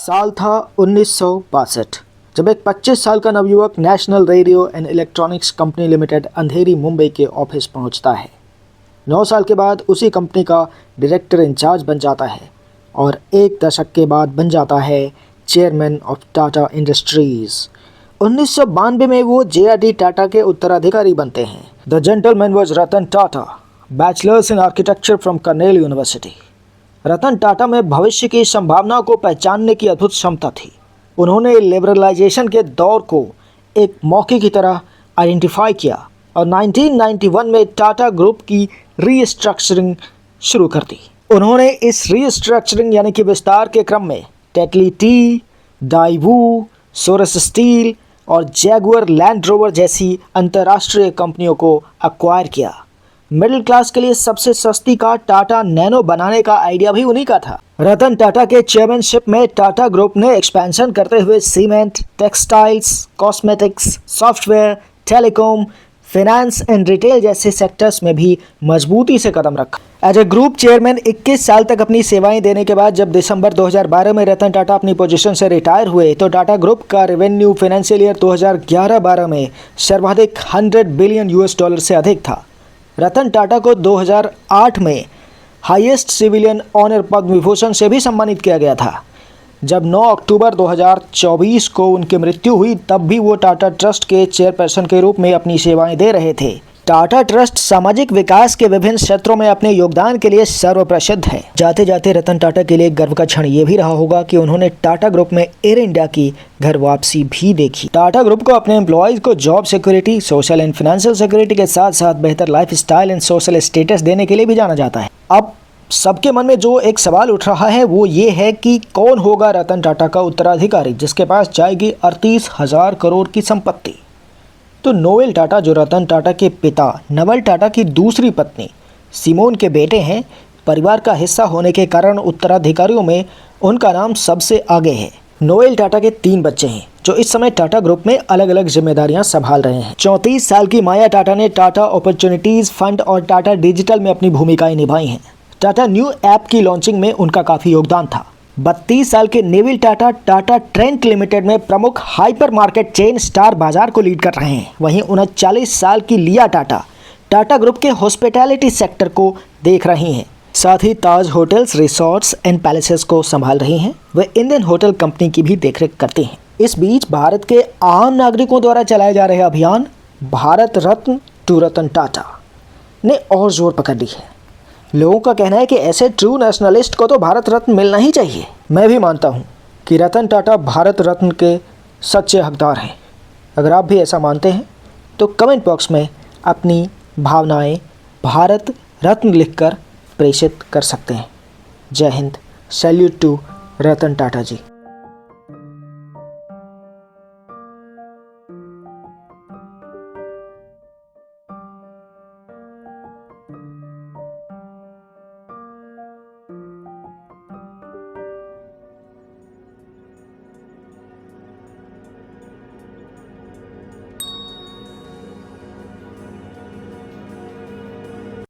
साल था 1962 जब एक 25 साल का नवयुवक national radio and electronics company limited Andheri Mumbai के ऑफिस पहुंचता है। 9 साल के बाद उसी कंपनी का डायरेक्टर इंचार्ज बन जाता है और एक दशक के बाद बन जाता है चेयरमैन ऑफ टाटा इंडस्ट्रीज़। 1992 में वो जे.आर.डी. टाटा के उत्तराधिकारी बनते हैं। The gentleman was Ratan Tata, bachelors in architecture from Cornell university. Ratan Tata में भविष्य की संभावनाओं को पहचानने की अद्भुत क्षमता थी। उन्होंने लिबरलाइजेशन के दौर को एक मौके की तरह आइडेंटिफाई किया और 1991 में टाटा ग्रुप की रीस्ट्रक्चरिंग शुरू कर दी। उन्होंने इस रीस्ट्रक्चरिंग यानी कि विस्तार के क्रम में टेटली टी, डाइवू, सोरस स्टील और जैगुआर लैंड रोवर जैसी अंतर्राष्ट्रीय कंपनियों को अक्वायर किया। मिडिल क्लास के लिए सबसे सस्ती कार टाटा नैनो बनाने का आइडिया भी उन्हीं का था। रतन टाटा के चेयरमैनशिप में टाटा ग्रुप ने एक्सपेंशन करते हुए cement, textiles, cosmetics, software, telecom, finance and retail जैसे सेक्टर्स में भी मजबूती से कदम रखा। एज ए ग्रुप चेयरमैन 21 साल तक अपनी सेवाएं देने के बाद जब दिसंबर 2012 में रतन टाटा अपनी पोजीशन से रिटायर हुए तो टाटा ग्रुप का रेवेन्यू फाइनेंशियल ईयर 2011-12 में सर्वाधिक $100 बिलियन से अधिक था। रतन टाटा को 2008 में highest civilian honour Padma Vibhushan से भी सम्मानित किया गया था। जब 9 अक्टूबर 2024 को उनकी मृत्यु हुई तब भी वो टाटा ट्रस्ट के चेयरपर्सन के रूप में अपनी सेवाएं दे रहे थे। टाटा ट्रस्ट सामाजिक विकास के विभिन्न क्षेत्रों में अपने योगदान के लिए सर्वप्रसिद्ध है। जाते जाते रतन टाटा के लिए गर्व का क्षण ये भी रहा होगा कि उन्होंने टाटा ग्रुप में एयर इंडिया की घर वापसी भी देखी। टाटा ग्रुप को अपने एम्प्लॉयज़ को job security, social and financial security के साथ साथ बेहतर life style and social status देने के लिए भी जाना जाता है। अब सबके मन में जो एक सवाल उठ रहा है वो ये है कि कौन होगा रतन टाटा का उत्तराधिकारी जिसके पास जाएगी 38,000 करोड़ की संपत्ति। तो नोएल टाटा जो रतन टाटा के पिता नवल टाटा की दूसरी पत्नी सिमोन के बेटे हैं, परिवार का हिस्सा होने के कारण उत्तराधिकारियों में उनका नाम सबसे आगे है। नोएल टाटा के 3 बच्चे हैं जो इस समय टाटा ग्रुप में अलग अलग जिम्मेदारियां संभाल रहे हैं। 34 साल की माया टाटा ने टाटा अपॉर्चुनिटीज़ फंड और टाटा डिजिटल में अपनी भूमिकाएं निभाई हैं। टाटा न्यू ऐप की लॉन्चिंग में उनका काफ़ी योगदान था। 32 साल के Neville Tata Tata Trent limited में प्रमुख हाइपर मार्केट चेन स्टार बाजार को लीड कर रहे हैं। वहीं 39 साल की लिया टाटा टाटा ग्रुप के हॉस्पिटैलिटी सेक्टर को देख रही हैं। साथ ही ताज होटल्स, रिसोर्ट्स एंड पैलेसेस को संभाल रही हैं। वे इंडियन होटल कंपनी की भी देखरेख करती हैं। इस बीच भारत के आम नागरिकों द्वारा चलाए जा रहे अभियान भारत रत्न टू रतन टाटा ने और जोर पकड़ ली है। लोगों का कहना है कि ऐसे ट्रू नेशनलिस्ट को तो भारत रत्न मिलना ही चाहिए। मैं भी मानता हूँ कि रतन टाटा भारत रत्न के सच्चे हकदार हैं। अगर आप भी ऐसा मानते हैं तो कमेंट बॉक्स में अपनी भावनाएं भारत रत्न लिखकर प्रेषित कर सकते हैं। जय हिंद। Salute to Ratan Tata ji.